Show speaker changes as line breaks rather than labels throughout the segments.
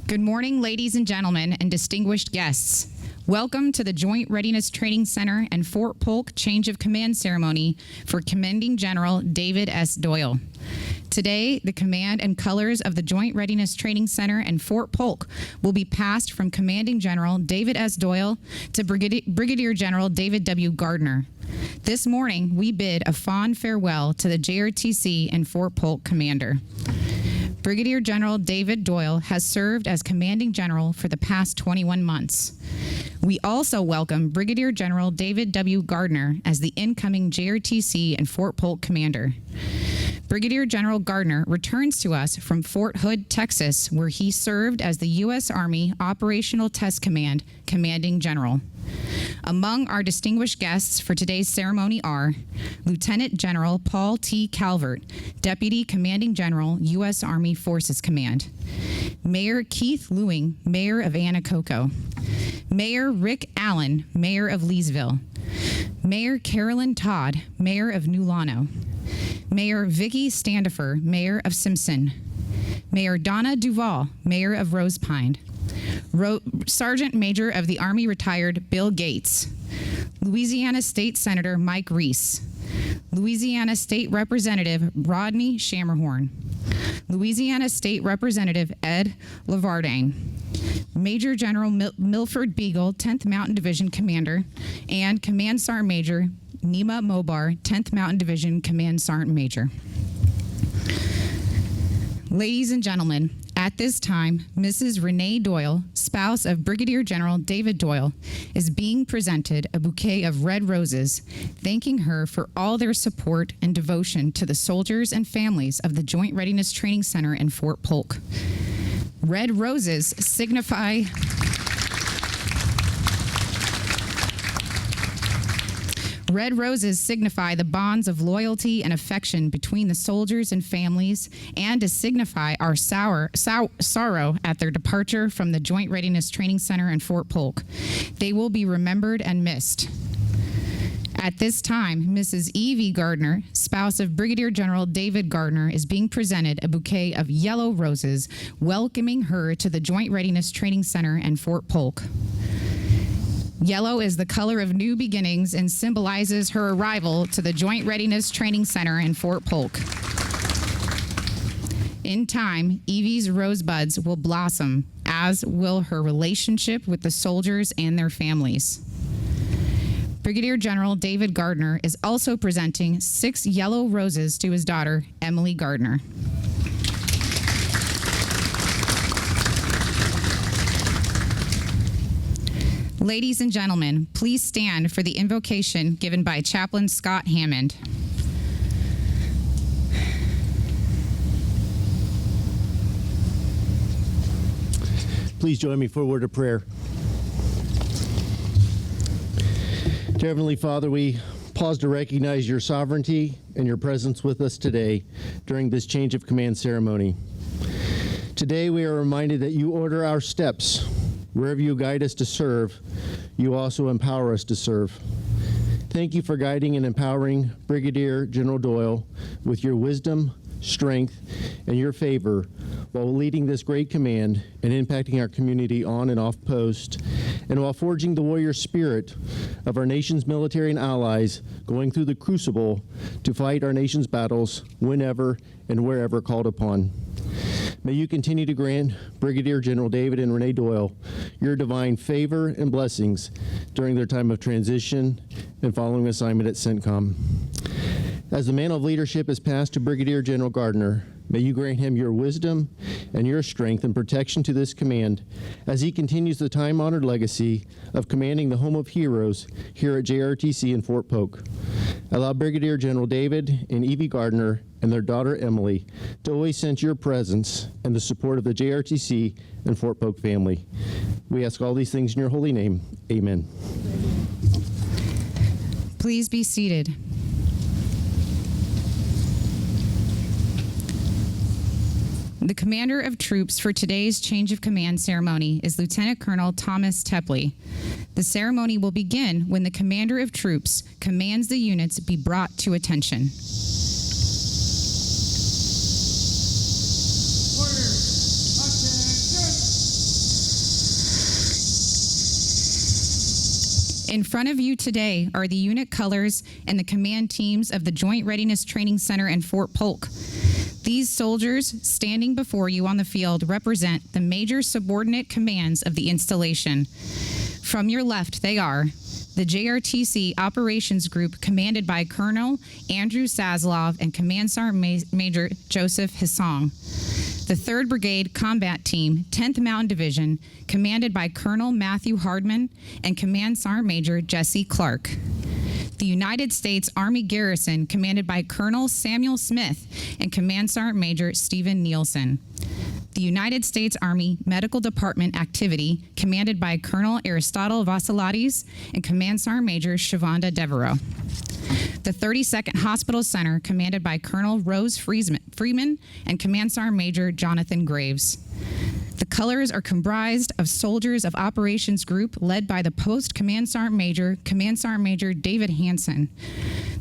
Good morning, ladies and gentlemen, and distinguished guests. Welcome to the Joint Readiness Training Center and Fort Polk Change of Command Ceremony for Commanding General David S. Doyle. Today, the command and colors of the Joint Readiness Training Center and Fort Polk will be passed from Commanding General David S. Doyle to Brigadier General David W. Gardner. This morning, we bid a fond farewell to the JRTC and Fort Polk commander. Brigadier General David Doyle has served as Commanding General for the past 21 months. We also welcome Brigadier General David W. Gardner as the incoming JRTC and Fort Polk commander. Brigadier General Gardner returns to us from Fort Hood, Texas, where he served as the U.S. Army Operational Test Command Commanding General. Among our distinguished guests for today's ceremony are Lieutenant General Paul T. Calvert, Deputy Commanding General, U.S. Army Forces Command; Mayor Keith Lewing, Mayor of Anacoco; Mayor Rick Allen, Mayor of Leesville; Mayor Carolyn Todd, Mayor of New Lano; Mayor Vicki Standifer, Mayor of Simpson; Mayor Donna Duvall, Mayor of Rose Pine; Sergeant Major of the Army retired Bill Gates; Louisiana State Senator Mike Reese; Louisiana State Representative Rodney Shammerhorn; Louisiana State Representative Ed Lavardine; Major General Milford Beagle, 10th Mountain Division Commander; and Command Sergeant Major Nima Mobar, 10th Mountain Division Command Sergeant Major. Ladies and gentlemen, at this time, Mrs. Renee Doyle, spouse of Brigadier General David Doyle, is being presented a bouquet of red roses, thanking her for all their support and devotion to the soldiers and families of the Joint Readiness Training Center in Fort Polk. Red roses signify the bonds of loyalty and affection between the soldiers and families, and to signify our sorrow at their departure from the Joint Readiness Training Center in Fort Polk. They will be remembered and missed. At this time, Mrs. Evie Gardner, spouse of Brigadier General David Gardner, is being presented a bouquet of yellow roses, welcoming her to the Joint Readiness Training Center in Fort Polk. Yellow is the color of new beginnings and symbolizes her arrival to the Joint Readiness Training Center in Fort Polk. In time, Evie's rosebuds will blossom, as will her relationship with the soldiers and their families. Brigadier General David Gardner is also presenting 6 yellow roses to his daughter, Emily Gardner. Ladies and gentlemen, please stand for the invocation given by Chaplain Scott Hammond.
Please join me for a word of prayer. Dear Heavenly Father, we pause to recognize your sovereignty and your presence with us today during this change of command ceremony. Today we are reminded that you order our steps. Wherever you guide us to serve, you also empower us to serve. Thank you for guiding and empowering Brigadier General Doyle with your wisdom, strength, and your favor while leading this great command and impacting our community on and off post, and while forging the warrior spirit of our nation's military and allies going through the crucible to fight our nation's battles whenever and wherever called upon. May you continue to grant Brigadier General David and Renee Doyle your divine favor and blessings during their time of transition and following assignment at CENTCOM. As the mantle of leadership is passed to Brigadier General Gardner, may you grant him your wisdom and your strength and protection to this command as he continues the time-honored legacy of commanding the home of heroes here at JRTC in Fort Polk. Allow Brigadier General David and Evie Gardner and their daughter Emily to always sense your presence and the support of the JRTC and Fort Polk family. We ask all these things in your holy name. Amen.
Please be seated. The commander of troops for today's change of command ceremony is Lieutenant Colonel Thomas Tepley. The ceremony will begin when the commander of troops commands the units be brought to attention.
Order! Attention!
In front of you today are the unit colors and the command teams of the Joint Readiness Training Center in Fort Polk. These soldiers standing before you on the field represent the major subordinate commands of the installation. From your left, they are the JRTC Operations Group, commanded by Colonel Andrew Saslov and Command Sergeant Major Joseph Hissong. The 3rd Brigade Combat Team, 10th Mountain Division, commanded by Colonel Matthew Hardman and Command Sergeant Major Jesse Clark. The United States Army Garrison, commanded by Colonel Samuel Smith and Command Sergeant Major Stephen Nielsen. The United States Army Medical Department Activity, commanded by Colonel Aristotle Vassiliades and Command Sergeant Major Shavonda Devereaux. The 32nd Hospital Center, commanded by Colonel Rose Freeman and Command Sergeant Major Jonathan Graves. The colors are comprised of soldiers of Operations Group led by the Post Command Sergeant Major David Hansen.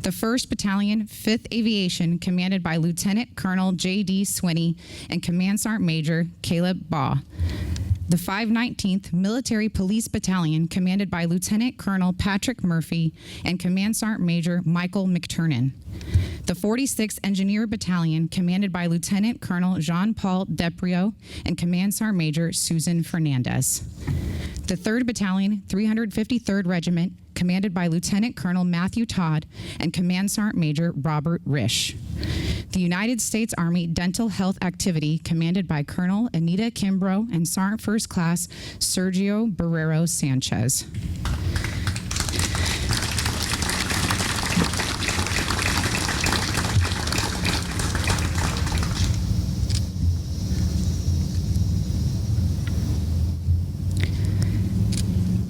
The 1st Battalion, 5th Aviation, commanded by Lieutenant Colonel J.D. Swinney and Command Sergeant Major Caleb Baugh. The 519th Military Police Battalion, commanded by Lieutenant Colonel Patrick Murphy and Command Sergeant Major Michael McTurnan. The 46th Engineer Battalion, commanded by Lieutenant Colonel Jean-Paul Deprio and Command Sergeant Major Susan Fernandez. The 3rd Battalion, 353rd Regiment, commanded by Lieutenant Colonel Matthew Todd and Command Sergeant Major Robert Risch. The United States Army Dental Health Activity, commanded by Colonel Anita Kimbrough and Sergeant First Class Sergio Barrero Sanchez.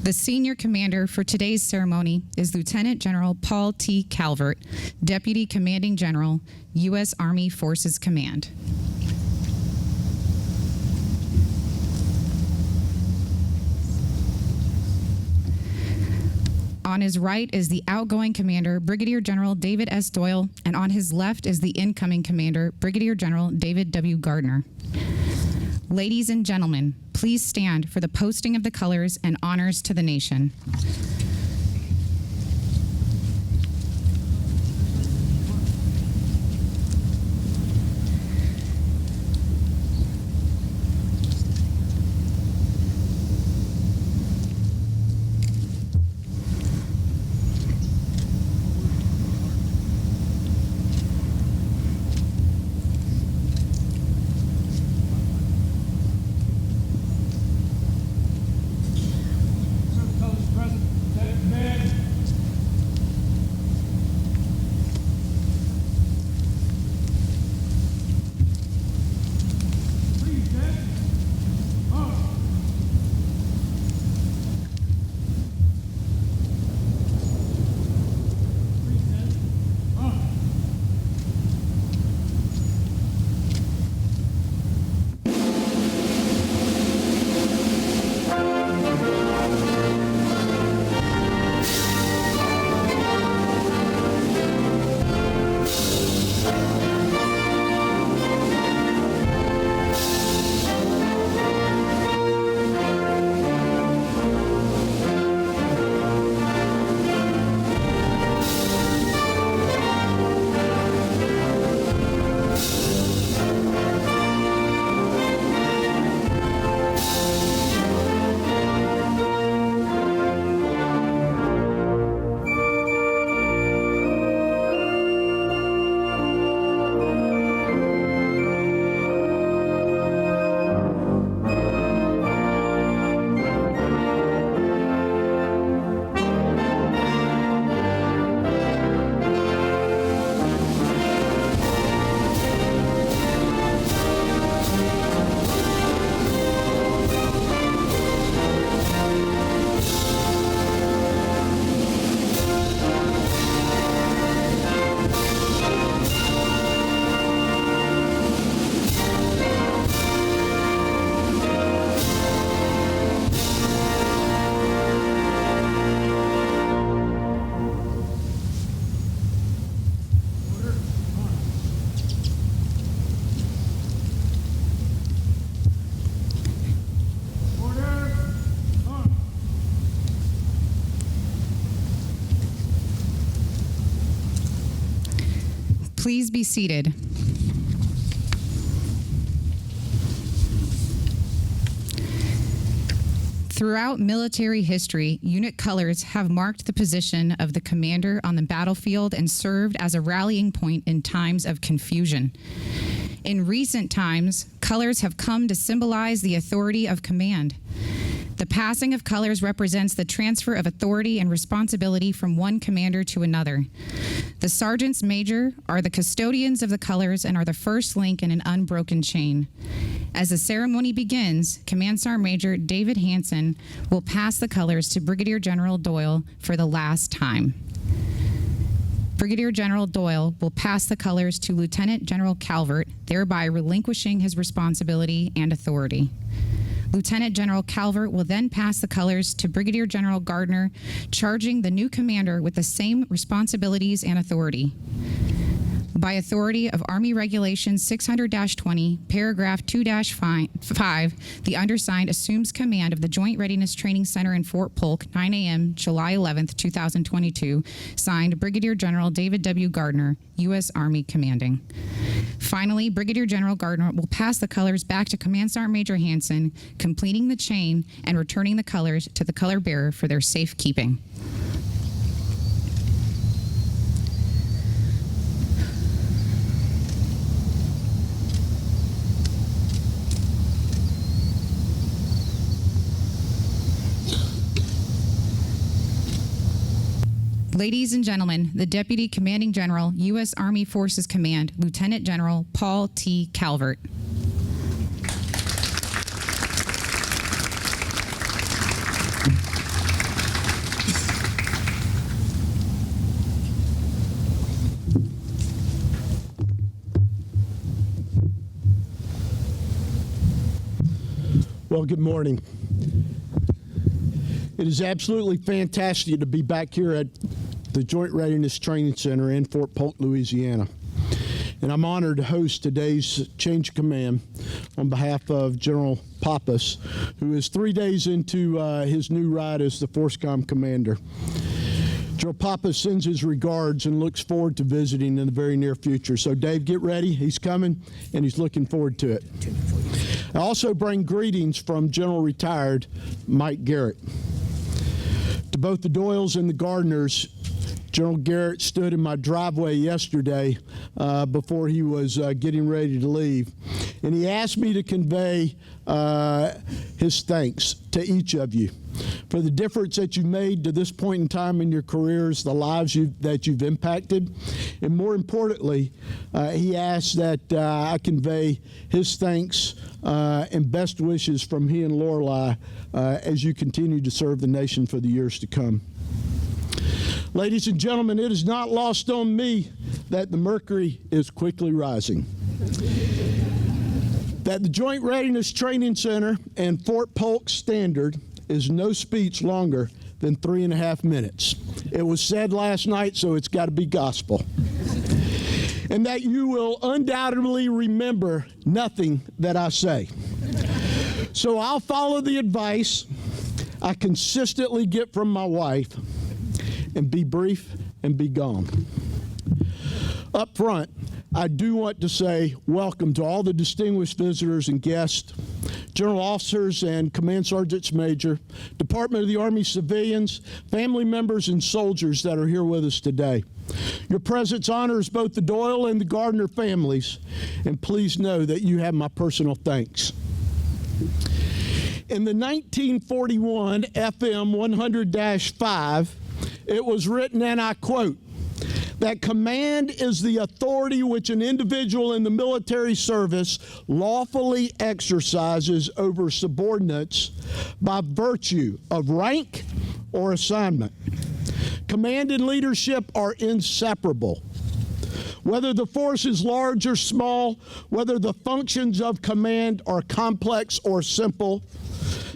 The senior commander for today's ceremony is Lieutenant General Paul T. Calvert, Deputy Commanding General, U.S. Army Forces Command. On his right is the outgoing commander, Brigadier General David S. Doyle, and on his left is the incoming commander, Brigadier General David W. Gardner. Ladies and gentlemen, please stand for the posting of the colors and honors to the nation.
Present.
Please be seated. Throughout military history, unit colors have marked the position of the commander on the battlefield and served as a rallying point in times of confusion. In recent times, colors have come to symbolize the authority of command. The passing of colors represents the transfer of authority and responsibility from one commander to another. The sergeants major are the custodians of the colors and are the first link in an unbroken chain. As the ceremony begins, Command Sergeant Major David Hanson will pass the colors to Brigadier General Doyle for the last time. Brigadier General Doyle will pass the colors to Lieutenant General Calvert, thereby relinquishing his responsibility and authority. Lieutenant General Calvert will then pass the colors to Brigadier General Gardner, charging the new commander with the same responsibilities and authority. By authority of Army Regulations 600-20, paragraph 2-5, the undersigned assumes command of the Joint Readiness Training Center in Fort Polk, 9 a.m., July 11th, 2022. Signed, Brigadier General David W. Gardner, U.S. Army Commanding. Finally, Brigadier General Gardner will pass the colors back to Command Sergeant Major Hanson, completing the chain and returning the colors to the color bearer for their safekeeping. Ladies and gentlemen, the Deputy Commanding General, U.S. Army Forces Command, Lieutenant General Paul T. Calvert.
Well, good morning. It is absolutely fantastic to be back here at the Joint Readiness Training Center in Fort Polk, Louisiana. And I'm honored to host today's change of command on behalf of General Pappas, who is 3 days into his new ride as the FORSCOM commander. General Pappas sends his regards and looks forward to visiting in the very near future. So Dave, get ready. He's coming, and he's looking forward to it. I also bring greetings from General Retired Mike Garrett. To both the Doyles and the Gardners, General Garrett stood in my driveway yesterday before he was getting ready to leave, and he asked me to convey his thanks to each of you for the difference that you've made to this point in time in your careers, the lives that you've impacted, and more importantly, he asked that I convey his thanks and best wishes from he and Lorelei as you continue to serve the nation for the years to come. Ladies and gentlemen, it is not lost on me that the mercury is quickly rising. That the Joint Readiness Training Center and Fort Polk standard is no speech longer than 3.5 minutes. It was said last night, so it's got to be gospel. And that you will undoubtedly remember nothing that I say. So I'll follow the advice I consistently get from my wife and be brief and be gone. Up front, I do want to say welcome to all the distinguished visitors and guests, general officers and command sergeants major, Department of the Army civilians, family members and soldiers that are here with us today. Your presence honors both the Doyle and the Gardner families, and please know that you have my personal thanks. In the 1941 FM 100-5, it was written, and I quote, that command is the authority which an individual in the military service lawfully exercises over subordinates by virtue of rank or assignment. Command and leadership are inseparable. Whether the force is large or small, whether the functions of command are complex or simple,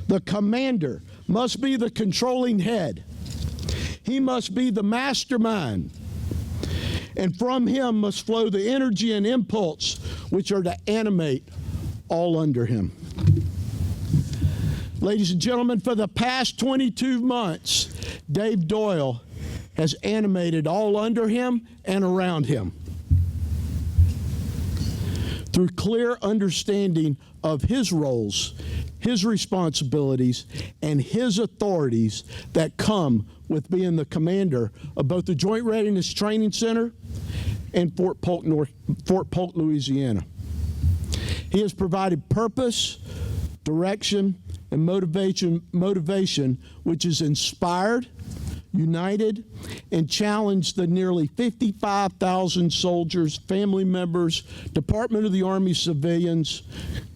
the commander must be the controlling head. He must be the mastermind, and from him must flow the energy and impulse which are to animate all under him. Ladies and gentlemen, for the past 22 months, Dave Doyle has animated all under him and around him. through clear understanding of his roles, his responsibilities, and his authorities that come with being the commander of both the Joint Readiness Training Center and Fort Polk, Louisiana. He has provided purpose, direction, and motivation which has inspired, united, and challenged the nearly 55,000 soldiers, family members, Department of the Army civilians,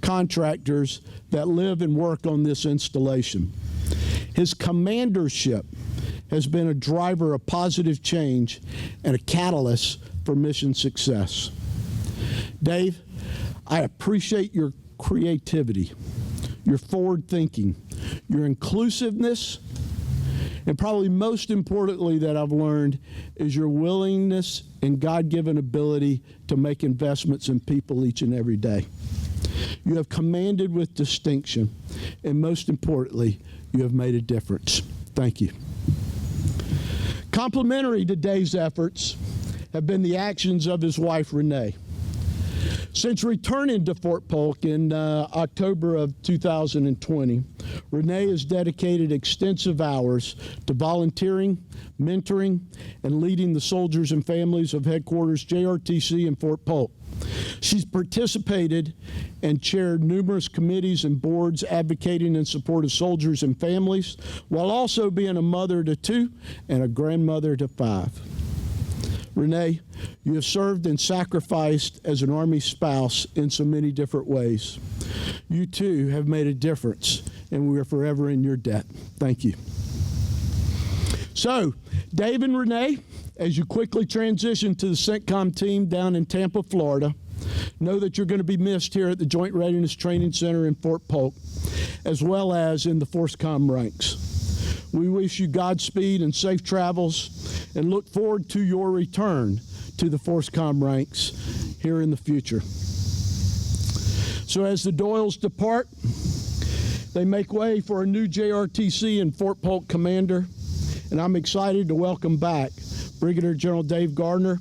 contractors that live and work on this installation. His commandership has been a driver of positive change and a catalyst for mission success. Dave, I appreciate your creativity, your forward thinking, your inclusiveness, and probably most importantly that I've learned is your willingness and God-given ability to make investments in people each and every day. You have commanded with distinction, and most importantly, you have made a difference. Thank you. Complementary to Dave's efforts have been the actions of his wife, Renee. Since returning to Fort Polk in October of 2020, Renee has dedicated extensive hours to volunteering, mentoring, and leading the soldiers and families of Headquarters JRTC and Fort Polk. She's participated and chaired numerous committees and boards advocating in support of soldiers and families, while also being a mother to 2 and a grandmother to 5. Renee, you have served and sacrificed as an Army spouse in so many different ways. You too have made a difference, and we are forever in your debt. Thank you. So, Dave and Renee, as you quickly transition to the CENTCOM team down in Tampa, Florida, know that you're going to be missed here at the Joint Readiness Training Center in Fort Polk, as well as in the FORSCOM ranks. We wish you Godspeed and safe travels and look forward to your return to the FORSCOM ranks here in the future. So as the Doyles depart, they make way for a new JRTC and Fort Polk commander, and I'm excited to welcome back Brigadier General David Gardner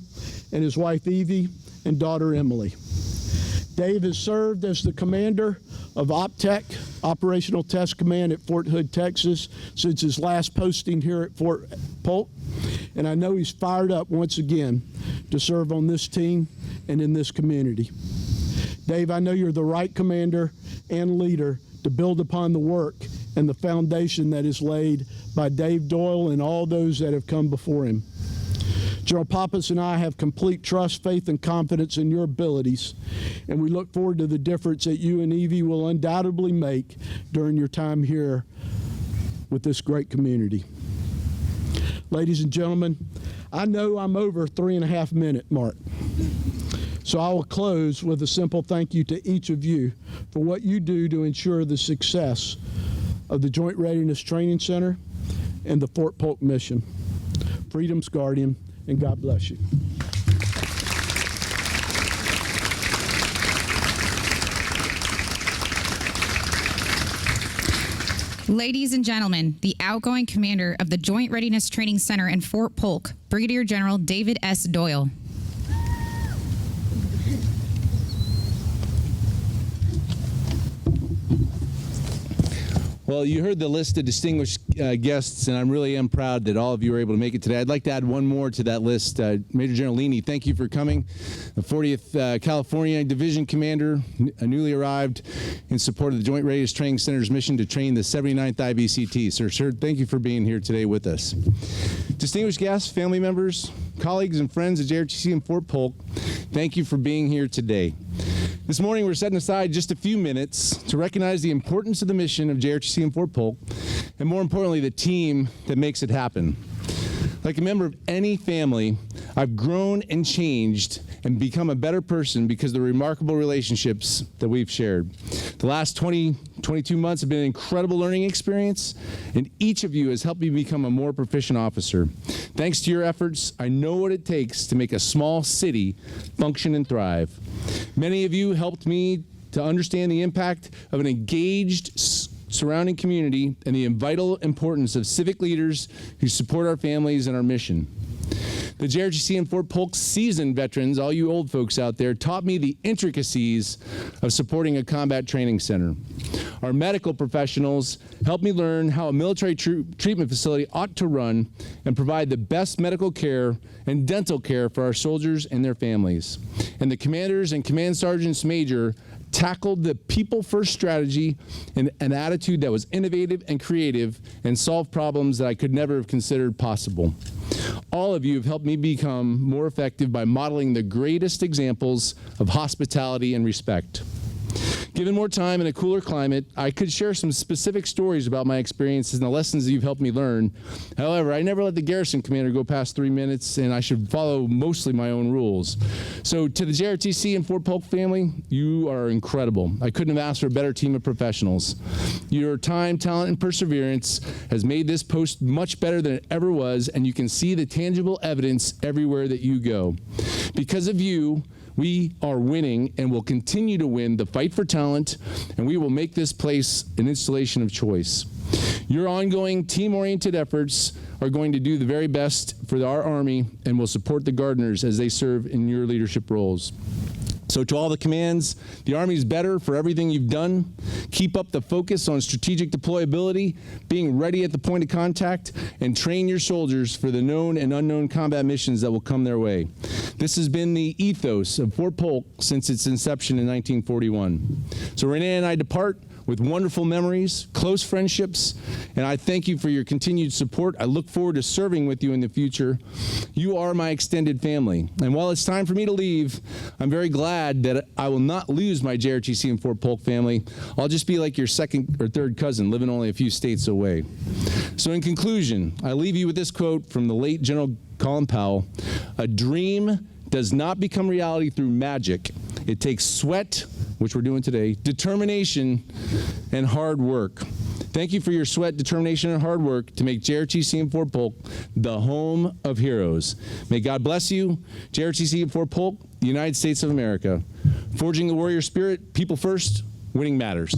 and his wife Evie and daughter Emily. Dave has served as the commander of OPTEC, Operational Test Command at Fort Hood, Texas, since his last posting here at Fort Polk, and I know he's fired up once again to serve on this team and in this community. Dave, I know you're the right commander and leader to build upon the work and the foundation that is laid by Dave Doyle and all those that have come before him. General Pappas and I have complete trust, faith, and confidence in your abilities, and we look forward to the difference that you and Evie will undoubtedly make during your time here with this great community. Ladies and gentlemen, I know I'm over 3.5 minute mark, so I will close with a simple thank you to each of you for what you do to ensure the success of the Joint Readiness Training Center and the Fort Polk mission. Freedom's Guardian, and God bless you.
Ladies and gentlemen, the outgoing commander of the Joint Readiness Training Center in Fort Polk, Brigadier General David S. Doyle.
Well, you heard the list of distinguished guests, and I really am proud that all of you were able to make it today. I'd like to add one more to that list. Major General Leaney, thank you for coming. The 40th California Division Commander, newly arrived in support of the Joint Readiness Training Center's mission to train the 79th IBCT. Sir, thank you for being here today with us. Distinguished guests, family members, colleagues, and friends at JRTC and Fort Polk, thank you for being here today. This morning, we're setting aside just a few minutes to recognize the importance of the mission of JRTC and Fort Polk, and more importantly, the team that makes it happen. Like a member of any family, I've grown and changed and become a better person because of the remarkable relationships that we've shared. The last 22 months have been an incredible learning experience, and each of you has helped me become a more proficient officer. Thanks to your efforts, I know what it takes to make a small city function and thrive. Many of you helped me to understand the impact of an engaged surrounding community and the vital importance of civic leaders who support our families and our mission. The JRTC and Fort Polk seasoned veterans, all you old folks out there, taught me the intricacies of supporting a combat training center. Our medical professionals helped me learn how a military treatment facility ought to run and provide the best medical care and dental care for our soldiers and their families. And the commanders and command sergeants major tackled the people-first strategy and an attitude that was innovative and creative and solved problems that I could never have considered possible. All of you have helped me become more effective by modeling the greatest examples of hospitality and respect. Given more time and a cooler climate, I could share some specific stories about my experiences and the lessons that you've helped me learn. However, I never let the garrison commander go past 3 minutes, and I should follow mostly my own rules. So to the JRTC and Fort Polk family, you are incredible. I couldn't have asked for a better team of professionals. Your time, talent, and perseverance has made this post much better than it ever was, and you can see the tangible evidence everywhere that you go. Because of you, we are winning and will continue to win the fight for talent, and we will make this place an installation of choice. Your ongoing team-oriented efforts are going to do the very best for our Army and will support the Gardners as they serve in your leadership roles. So to all the commands, the Army's better for everything you've done. Keep up the focus on strategic deployability, being ready at the point of contact, and train your soldiers for the known and unknown combat missions that will come their way. This has been the ethos of Fort Polk since its inception in 1941. So Renee and I depart with wonderful memories, close friendships, and I thank you for your continued support. I look forward to serving with you in the future. You are my extended family, and while it's time for me to leave, I'm very glad that I will not lose my JRTC and Fort Polk family. I'll just be like your second or third cousin, living only a few states away. So in conclusion, I leave you with this quote from the late General Colin Powell: "A dream does not become reality through magic. It takes sweat," which we're doing today, determination, and hard work. Thank you for your sweat, determination, and hard work to make JRTC and Fort Polk the home of heroes. May God bless you. JRTC and Fort Polk, the United States of America. Forging the warrior spirit, people first, winning matters.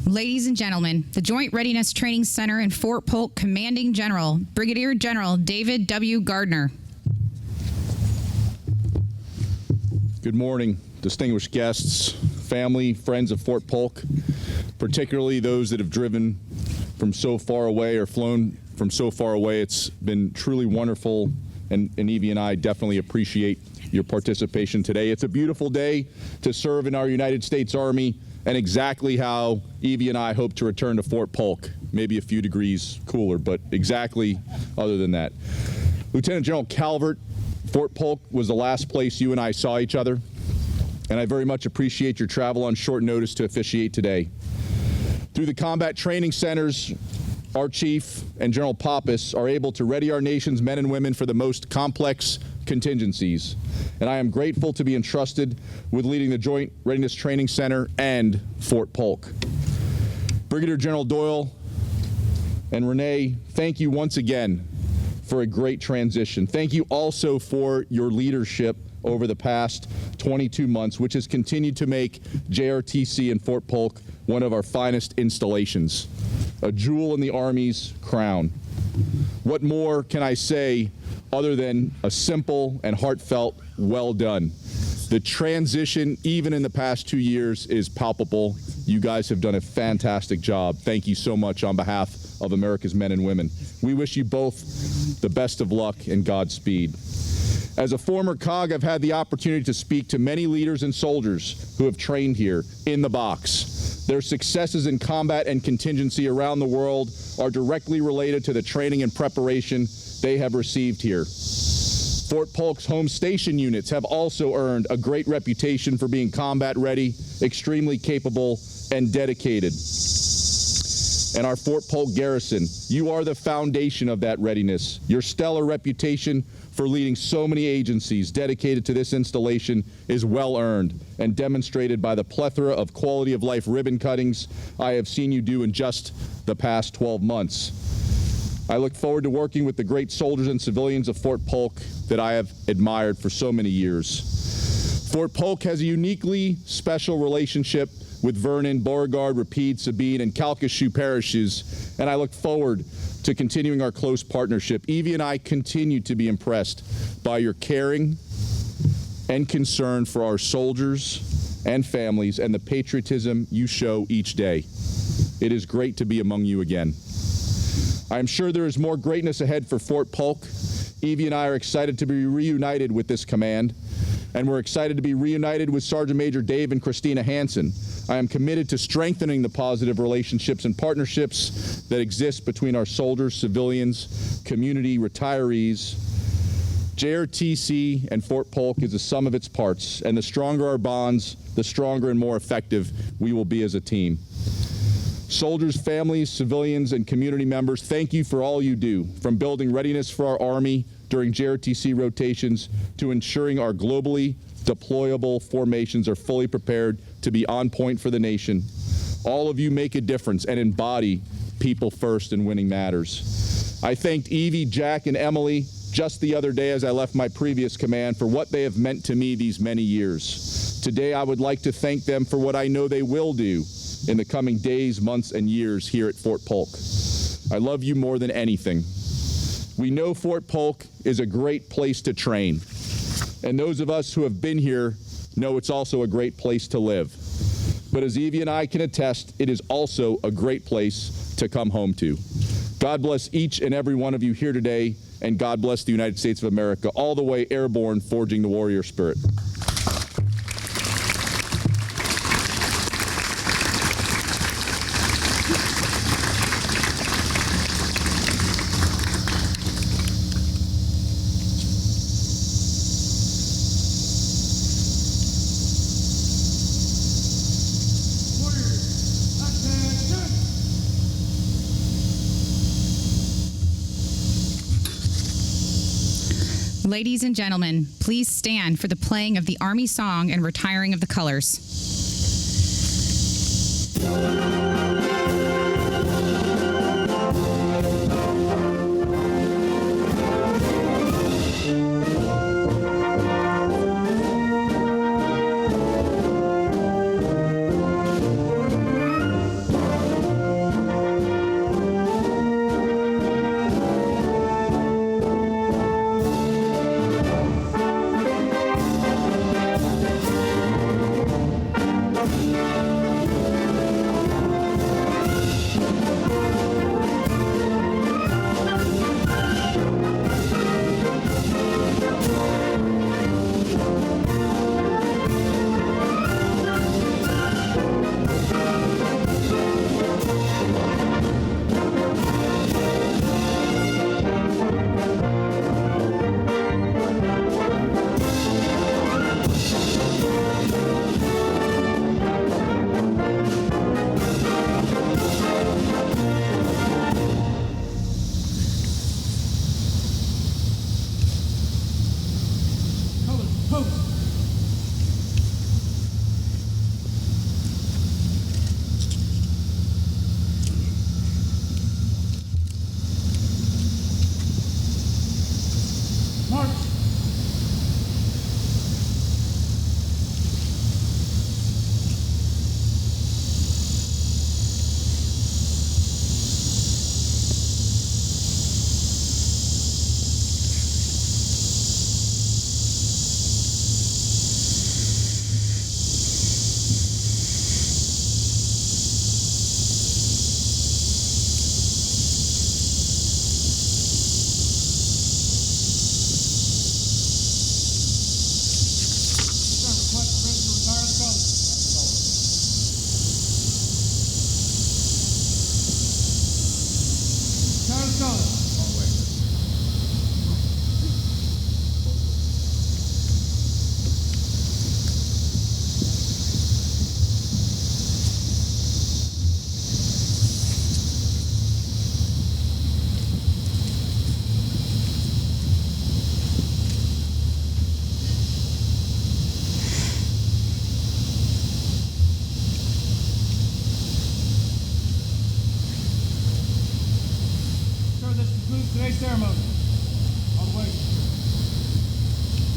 Ladies and gentlemen, the Joint Readiness Training Center in Fort Polk Commanding General, Brigadier General David W. Gardner.
Good morning, distinguished guests, family, friends of Fort Polk, particularly those that have driven from so far away or flown from so far away. It's been truly wonderful, and Evie and I definitely appreciate your participation today. It's a beautiful day to serve in our United States Army, and exactly how Evie and I hope to return to Fort Polk. Maybe a few degrees cooler, but exactly other than that. Lieutenant General Calvert, Fort Polk was the last place you and I saw each other, and I very much appreciate your travel on short notice to officiate today. Through the combat training centers, our chief and General Pappas are able to ready our nation's men and women for the most complex contingencies, and I am grateful to be entrusted with leading the Joint Readiness Training Center and Fort Polk. Brigadier General Doyle and Renee, thank you once again for a great transition. Thank you also for your leadership over the past 22 months, which has continued to make JRTC and Fort Polk one of our finest installations, a jewel in the Army's crown. What more can I say other than a simple and heartfelt well done? The transition, even in the past 2 years, is palpable. You guys have done a fantastic job. Thank you so much on behalf of America's men and women. We wish you both the best of luck and Godspeed. As a former COG, I've had the opportunity to speak to many leaders and soldiers who have trained here in the box. Their successes in combat and contingency around the world are directly related to the training and preparation they have received here. Fort Polk's home station units have also earned a great reputation for being combat ready, extremely capable, and dedicated. And our Fort Polk garrison, you are the foundation of that readiness. Your stellar reputation for for leading so many agencies dedicated to this installation is well earned and demonstrated by the plethora of quality of life ribbon cuttings I have seen you do in just the past 12 months. I look forward to working with the great soldiers and civilians of Fort Polk that I have admired for so many years. Fort Polk has a uniquely special relationship with Vernon, Beauregard, Rapide, Sabine, and Calcasieu parishes, and I look forward to continuing our close partnership. Evie and I continue to be impressed by your caring and concern for our soldiers and families and the patriotism you show each day. It is great to be among you again. I am sure there is more greatness ahead for Fort Polk. Evie and I are excited to be reunited with this command, and we're excited to be reunited with Sergeant Major Dave and Christina Hansen. I am committed to strengthening the positive relationships and partnerships that exist between our soldiers, civilians, community, retirees. JRTC and Fort Polk is the sum of its parts, and the stronger our bonds, the stronger and more effective we will be as a team. Soldiers, families, civilians, and community members, thank you for all you do, from building readiness for our Army during JRTC rotations to ensuring our globally deployable formations are fully prepared to be on point for the nation. All of you make a difference and embody people first and winning matters. I thanked Evie, Jack, and Emily just the other day as I left my previous command for what they have meant to me these many years. Today, I would like to thank them for what I know they will do in the coming days, months, and years here at Fort Polk. I love you more than anything. We know Fort Polk is a great place to train, and those of us who have been here know it's also a great place to live. But as Evie and I can attest, it is also a great place to come home to. God bless each and every one of you here today, and God bless the United States of America, all the way airborne, forging the warrior spirit.
Ladies and gentlemen, please stand for the playing of the Army song and retiring of the colors.
this concludes today's ceremony. All the way.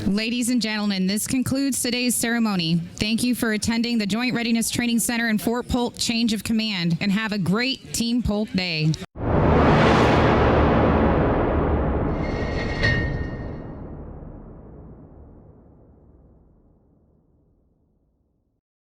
Ladies and gentlemen, this concludes today's ceremony. Thank you for attending the Joint Readiness Training Center in Fort Polk Change of Command, and have a great Team Polk Day.